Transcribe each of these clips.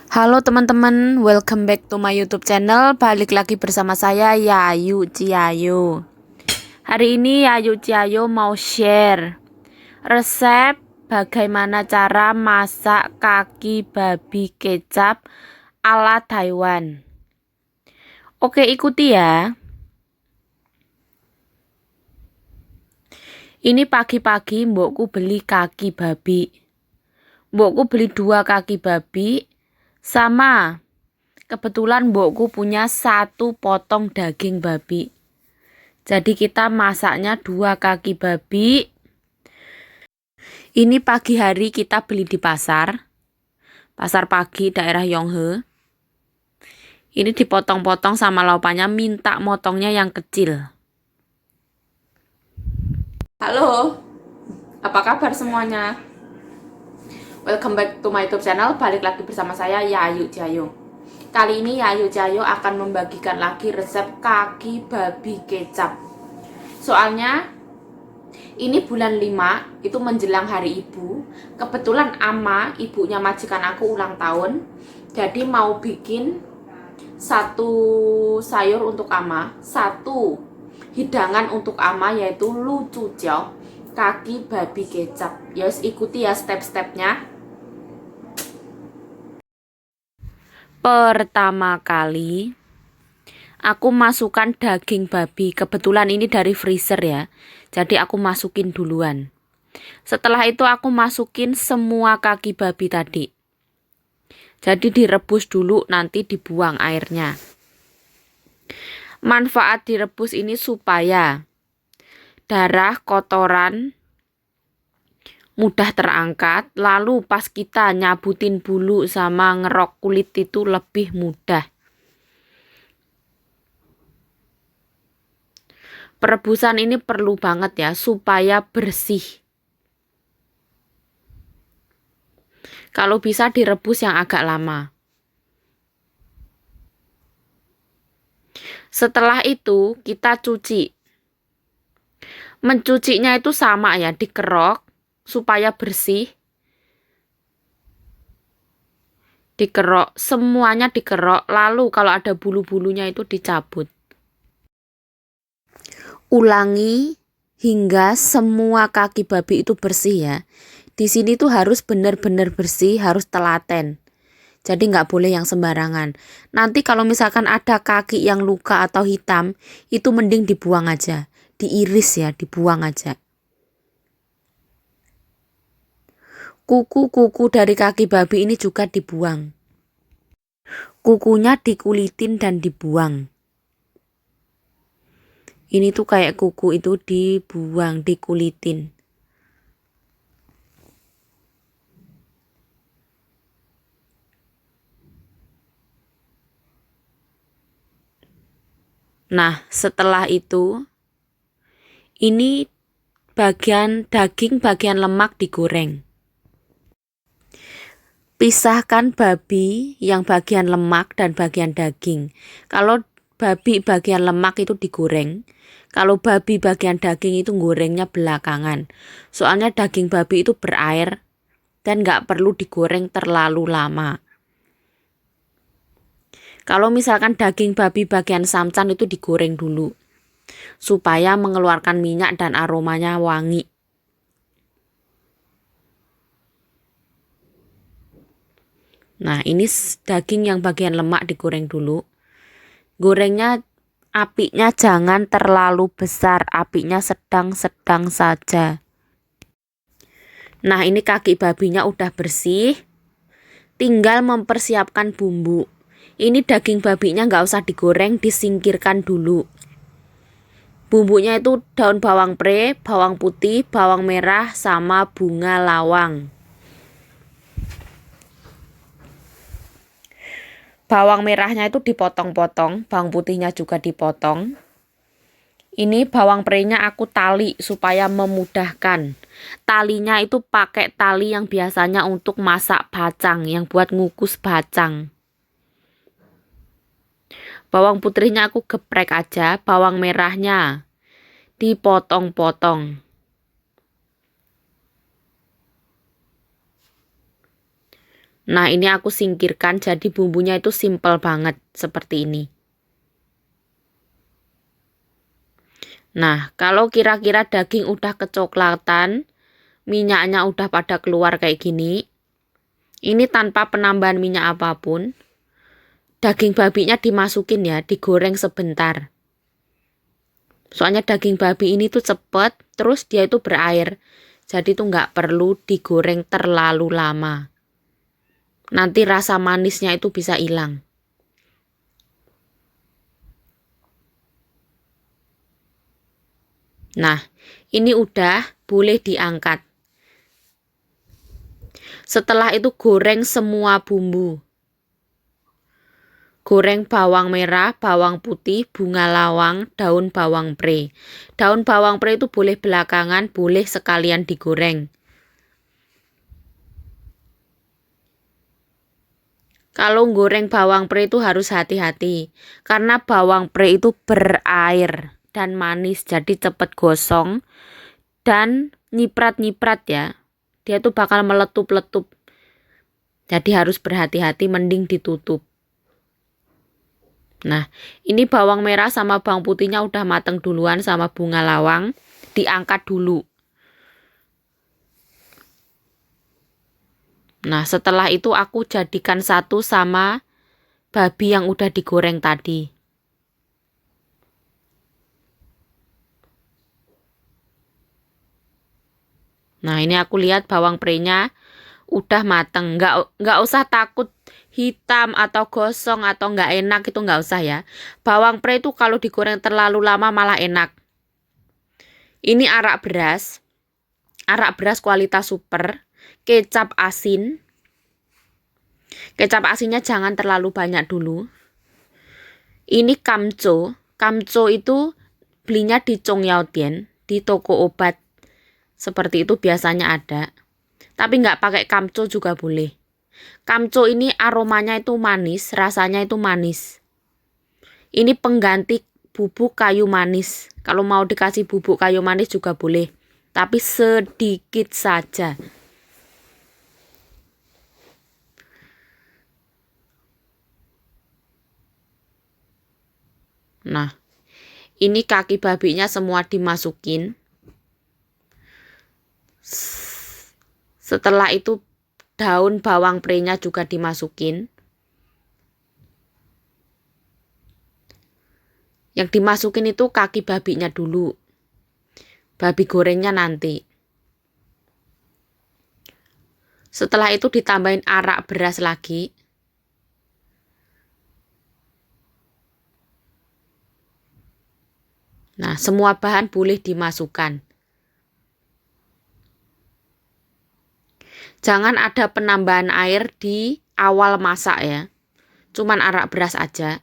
Halo teman-teman, welcome back to my YouTube channel. Balik lagi bersama saya Yayu Ciayo. Hari ini Yayu Ciayo mau share resep bagaimana cara masak kaki babi kecap ala Taiwan. Oke, ikuti ya. Ini pagi-pagi mbokku beli kaki babi. Mbokku beli 2 kaki babi. Sama, kebetulan mbokku punya 1 potong daging babi. Jadi kita masaknya 2 kaki babi. Ini pagi hari kita beli di pasar pagi daerah Yonghe. Ini dipotong-potong sama laupannya, minta motongnya yang kecil. Halo, apa kabar semuanya? Welcome back to my YouTube channel. Balik lagi bersama saya Yayu Ciayo. Kali ini Yayu Ciayo akan membagikan lagi resep kaki babi kecap. Soalnya ini bulan 5, itu menjelang hari ibu. Kebetulan Ama, ibunya majikan aku ulang tahun. Jadi mau bikin 1 sayur untuk Ama, 1 hidangan untuk Ama, yaitu lucu jiao, kaki babi kecap. Yos, ikuti ya step-stepnya. Pertama kali aku masukkan daging babi. Kebetulan ini dari freezer ya, jadi aku masukin duluan. Setelah itu aku masukin semua kaki babi tadi. Jadi direbus dulu, nanti dibuang airnya. Manfaat direbus ini supaya darah kotoran mudah terangkat, lalu pas kita nyabutin bulu sama ngerok kulit itu lebih mudah. Perebusan ini perlu banget ya, supaya bersih. Kalau bisa direbus yang agak lama. Setelah itu kita cuci. Mencucinya itu sama ya, dikerok supaya bersih. Dikerok, semuanya dikerok, lalu kalau ada bulu-bulunya itu dicabut. Ulangi hingga semua kaki babi itu bersih ya. Di sini tuh harus benar-benar bersih, harus telaten. Jadi nggak boleh yang sembarangan. Nanti kalau misalkan ada kaki yang luka atau hitam, itu mending dibuang aja. Diiris ya, dibuang aja. Kuku-kuku dari kaki babi ini juga dibuang. Kukunya dikulitin dan dibuang. Ini tuh kayak kuku itu dibuang, dikulitin. Nah, setelah itu, ini bagian daging, bagian lemak digoreng. Pisahkan babi yang bagian lemak dan bagian daging. Kalau babi bagian lemak itu digoreng. Kalau babi bagian daging itu gorengnya belakangan. Soalnya daging babi itu berair dan nggak perlu digoreng terlalu lama. Kalau misalkan daging babi bagian samcan itu digoreng dulu, supaya mengeluarkan minyak dan aromanya wangi. Nah, ini daging yang bagian lemak digoreng dulu. Gorengnya apinya jangan terlalu besar, apinya sedang-sedang saja. Nah, ini kaki babinya udah bersih. Tinggal mempersiapkan bumbu. Ini daging babinya nggak usah digoreng, disingkirkan dulu. Bumbunya itu daun bawang pre, bawang putih, bawang merah, sama bunga lawang. Bawang merahnya itu dipotong-potong, bawang putihnya juga dipotong. Ini bawang prenya aku tali supaya memudahkan. Talinya itu pakai tali yang biasanya untuk masak bacang, yang buat ngukus bacang. Bawang putihnya aku geprek aja, bawang merahnya dipotong-potong. Nah, ini aku singkirkan, jadi bumbunya itu simple banget seperti ini. Nah, kalau kira-kira daging udah kecoklatan, minyaknya udah pada keluar kayak gini, ini tanpa penambahan minyak apapun, daging babinya dimasukin ya, digoreng sebentar. Soalnya daging babi ini tuh cepet, terus dia itu berair. Jadi tuh nggak perlu digoreng terlalu lama. Nanti rasa manisnya itu bisa hilang. Nah, ini udah boleh diangkat. Setelah itu goreng semua bumbu. Goreng bawang merah, bawang putih, bunga lawang, daun bawang pre. Daun bawang pre itu boleh belakangan, boleh sekalian digoreng. Kalau goreng bawang pre itu harus hati-hati. Karena bawang pre itu berair dan manis, jadi cepet gosong dan nyiprat-nyiprat ya. Dia tuh bakal meletup-letup. Jadi harus berhati-hati, mending ditutup. Nah, ini bawang merah sama bawang putihnya udah mateng duluan sama bunga lawang. Diangkat dulu. Nah, setelah itu aku jadikan satu sama babi yang udah digoreng tadi. Nah, ini aku lihat bawang prenya udah mateng. Nggak usah takut hitam atau gosong atau nggak enak, itu nggak usah ya. Bawang pre itu kalau digoreng terlalu lama malah enak. Ini arak beras. Arak beras kualitas super. Kecap asin. Kecap asinnya jangan terlalu banyak dulu. Ini kamco. Kamco itu belinya di Chongyaotian, di toko obat. Seperti itu biasanya ada. Tapi nggak pakai kamco juga boleh. Kamco ini aromanya itu manis, rasanya itu manis. Ini pengganti bubuk kayu manis. Kalau mau dikasih bubuk kayu manis juga boleh. Tapi sedikit saja. Nah, ini kaki babinya semua dimasukin. Setelah itu daun bawang prenya juga dimasukin. Yang dimasukin itu kaki babinya dulu. Babi gorengnya nanti. Setelah itu ditambahin arak beras lagi. Nah, semua bahan boleh dimasukkan. Jangan ada penambahan air di awal masak ya. Cuman arak beras aja.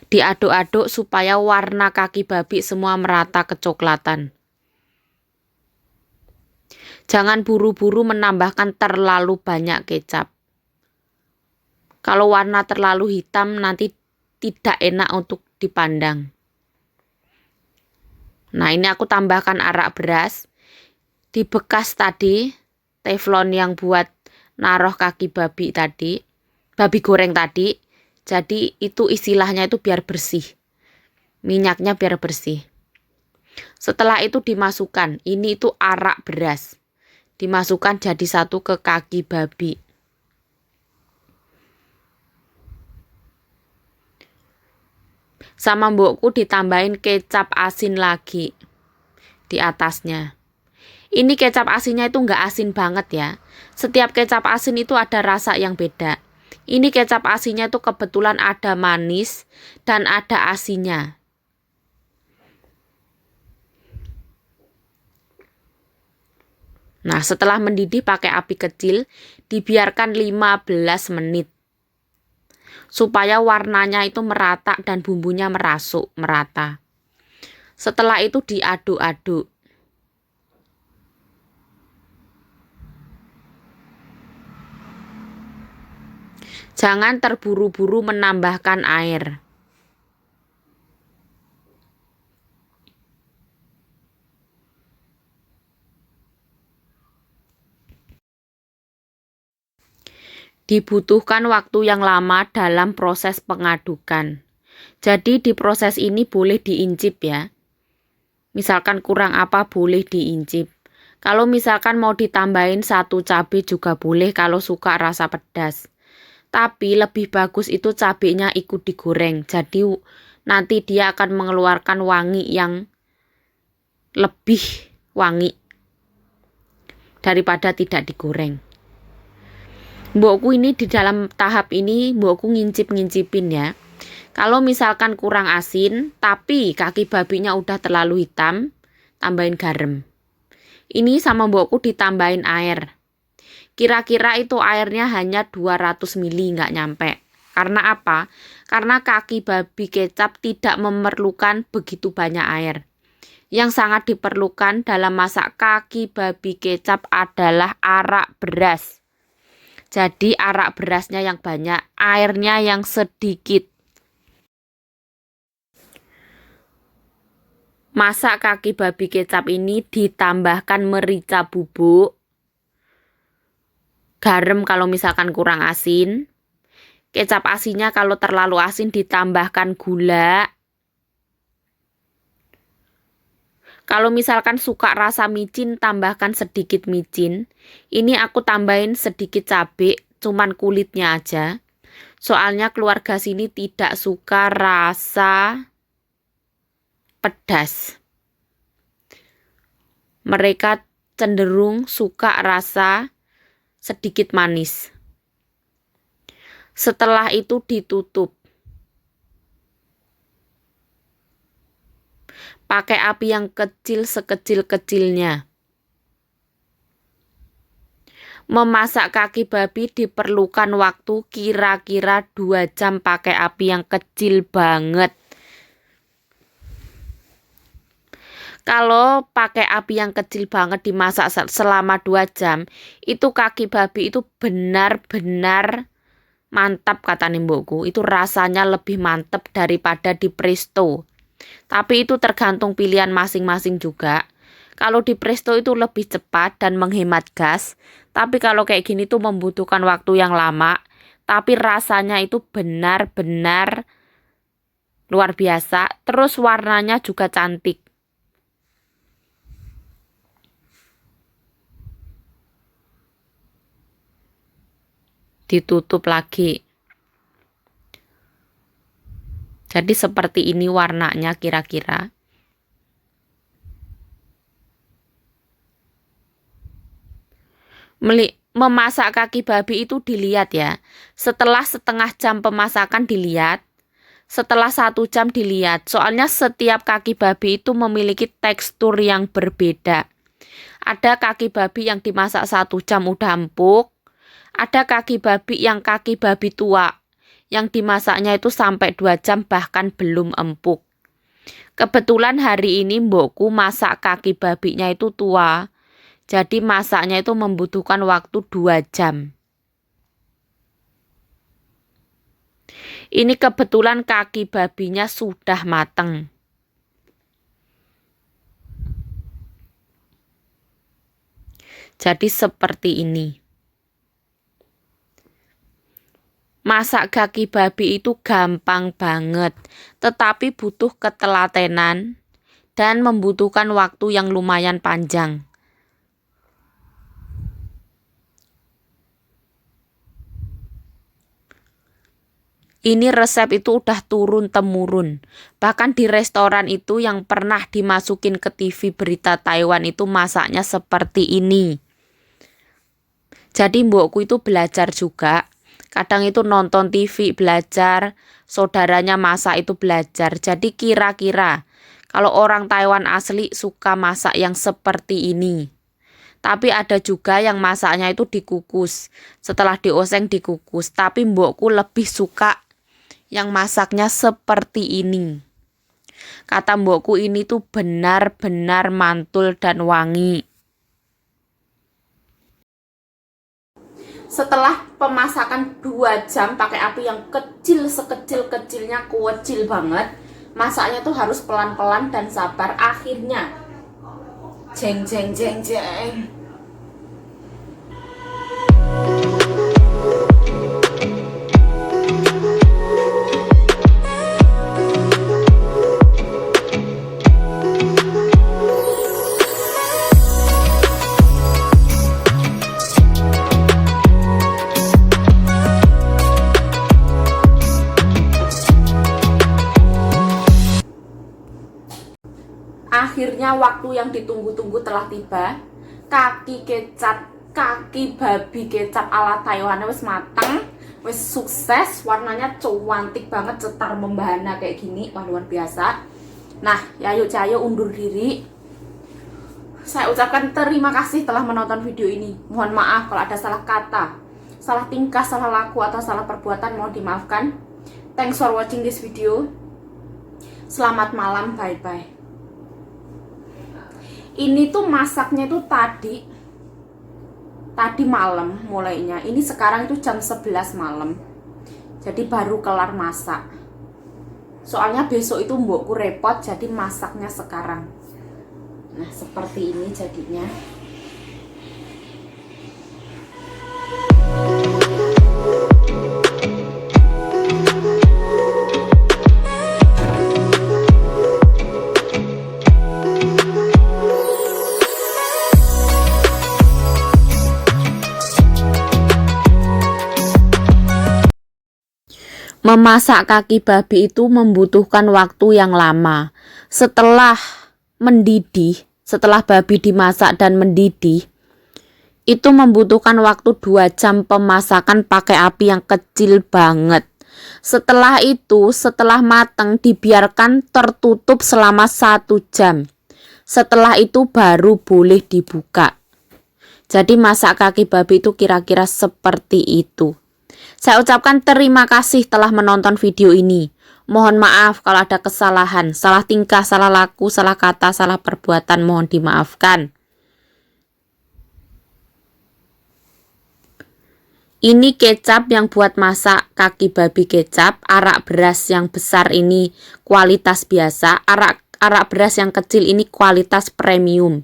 Diaduk-aduk supaya warna kaki babi semua merata kecoklatan. Jangan buru-buru menambahkan terlalu banyak kecap. Kalau warna terlalu hitam nanti tidak enak untuk dipandang. Nah, ini aku tambahkan arak beras. Di bekas tadi, teflon yang buat naruh kaki babi tadi, babi goreng tadi, jadi itu istilahnya itu biar bersih. Minyaknya biar bersih. Setelah itu dimasukkan, ini itu arak beras. Dimasukkan jadi satu ke kaki babi. Sama mbokku ditambahin kecap asin lagi di atasnya. Ini kecap asinnya itu nggak asin banget ya. Setiap kecap asin itu ada rasa yang beda. Ini kecap asinnya itu kebetulan ada manis dan ada asinnya. Nah, setelah mendidih pakai api kecil, dibiarkan 15 menit. Supaya warnanya itu merata dan bumbunya merasuk, merata. Setelah itu diaduk-aduk. Jangan terburu-buru menambahkan air. dibutuhkan waktu yang lama dalam proses pengadukan. Jadi di proses ini boleh diincip ya. Misalkan kurang apa boleh diincip. Kalau misalkan mau ditambahin 1 cabai juga boleh kalau suka rasa pedas. Tapi lebih bagus itu cabenya ikut digoreng. Jadi nanti dia akan mengeluarkan wangi yang lebih wangi daripada tidak digoreng. Mbokku ini di dalam tahap ini mbokku ngincip-ngincipin ya. Kalau misalkan kurang asin tapi kaki babinya udah terlalu hitam, tambahin garam. Ini sama mbokku ditambahin air. Kira-kira itu airnya hanya 200 ml, nggak nyampe. Karena apa? Karena kaki babi kecap tidak memerlukan begitu banyak air. Yang sangat diperlukan dalam masak kaki babi kecap adalah arak beras. Jadi arak berasnya yang banyak, airnya yang sedikit. Masak kaki babi kecap ini ditambahkan merica bubuk, garam kalau misalkan kurang asin, kecap asinnya kalau terlalu asin ditambahkan gula. Kalau misalkan suka rasa micin, tambahkan sedikit micin. Ini aku tambahin sedikit cabai, cuman kulitnya aja. Soalnya keluarga sini tidak suka rasa pedas. Mereka cenderung suka rasa sedikit manis. Setelah itu ditutup. Pakai api yang kecil sekecil-kecilnya. Memasak kaki babi diperlukan waktu kira-kira 2 jam pakai api yang kecil banget. Kalau pakai api yang kecil banget dimasak selama 2 jam, itu kaki babi itu benar-benar mantap kata mbokku. Itu rasanya lebih mantap daripada di presto. Tapi itu tergantung pilihan masing-masing juga. Kalau di presto itu lebih cepat dan menghemat gas. Tapi kalau kayak gini tuh membutuhkan waktu yang lama. Tapi rasanya itu benar-benar luar biasa. Terus warnanya juga cantik. Ditutup lagi. Jadi seperti ini warnanya kira-kira. Memasak kaki babi itu dilihat ya. Setelah setengah jam pemasakan dilihat. Setelah 1 jam dilihat. Soalnya setiap kaki babi itu memiliki tekstur yang berbeda. Ada kaki babi yang dimasak 1 jam udah empuk. Ada kaki babi yang kaki babi tua. Yang dimasaknya itu sampai 2 jam bahkan belum empuk. Kebetulan hari ini mbokku masak kaki babinya itu tua. Jadi masaknya itu membutuhkan waktu 2 jam. Ini kebetulan kaki babinya sudah mateng. Jadi seperti ini. Masak kaki babi itu gampang banget, tetapi butuh ketelatenan dan membutuhkan waktu yang lumayan panjang. Ini resep itu udah turun-temurun. Bahkan di restoran itu yang pernah dimasukin ke TV berita Taiwan itu masaknya seperti ini. Jadi mbokku itu belajar juga. Kadang itu nonton TV belajar, saudaranya masak itu belajar. Jadi kira-kira kalau orang Taiwan asli suka masak yang seperti ini. Tapi ada juga yang masaknya itu dikukus. Setelah dioseng dikukus. Tapi mbokku lebih suka yang masaknya seperti ini. Kata mbokku ini tuh benar-benar mantul dan wangi. Setelah pemasakan 2 jam pakai api yang kecil sekecil-kecilnya, kecil banget. Masaknya tuh harus pelan-pelan dan sabar. Akhirnya jeng jeng jeng jeng. Akhirnya waktu yang ditunggu-tunggu telah tiba. Kaki babi kecap ala Taiwan wis mateng, wis sukses, warnanya cantik banget, cetar membahana kayak gini. Wah, luar biasa. Nah, Yayu Cahayu undur diri. Saya ucapkan terima kasih telah menonton video ini. Mohon maaf kalau ada salah kata, salah tingkah, salah laku, atau salah perbuatan, mohon dimaafkan. Thanks for watching this video. Selamat malam, bye-bye. Ini tuh masaknya tuh tadi malam mulainya. Ini sekarang itu jam 11 malam. Jadi baru kelar masak. Soalnya besok itu mbokku repot, jadi masaknya sekarang. Nah, seperti ini jadinya. Memasak kaki babi itu membutuhkan waktu yang lama. Setelah mendidih, setelah babi dimasak dan mendidih, itu membutuhkan waktu 2 jam pemasakan pakai api yang kecil banget. Setelah itu, setelah matang, dibiarkan tertutup selama 1 jam. Setelah itu baru boleh dibuka. Jadi masak kaki babi itu kira-kira seperti itu. Saya ucapkan terima kasih telah menonton video ini. Mohon maaf kalau ada kesalahan, salah tingkah, salah laku, salah kata, salah perbuatan, mohon dimaafkan. Ini kecap yang buat masak kaki babi kecap. Arak beras yang besar ini kualitas biasa, arak beras yang kecil ini kualitas premium.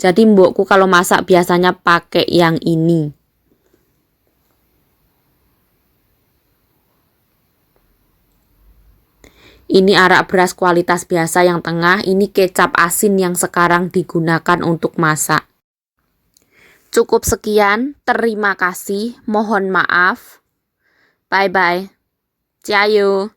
Jadi mbokku kalau masak biasanya pakai yang ini. Ini arak beras kualitas biasa yang tengah, ini kecap asin yang sekarang digunakan untuk masak. Cukup sekian, terima kasih, mohon maaf. Bye-bye. Ciao.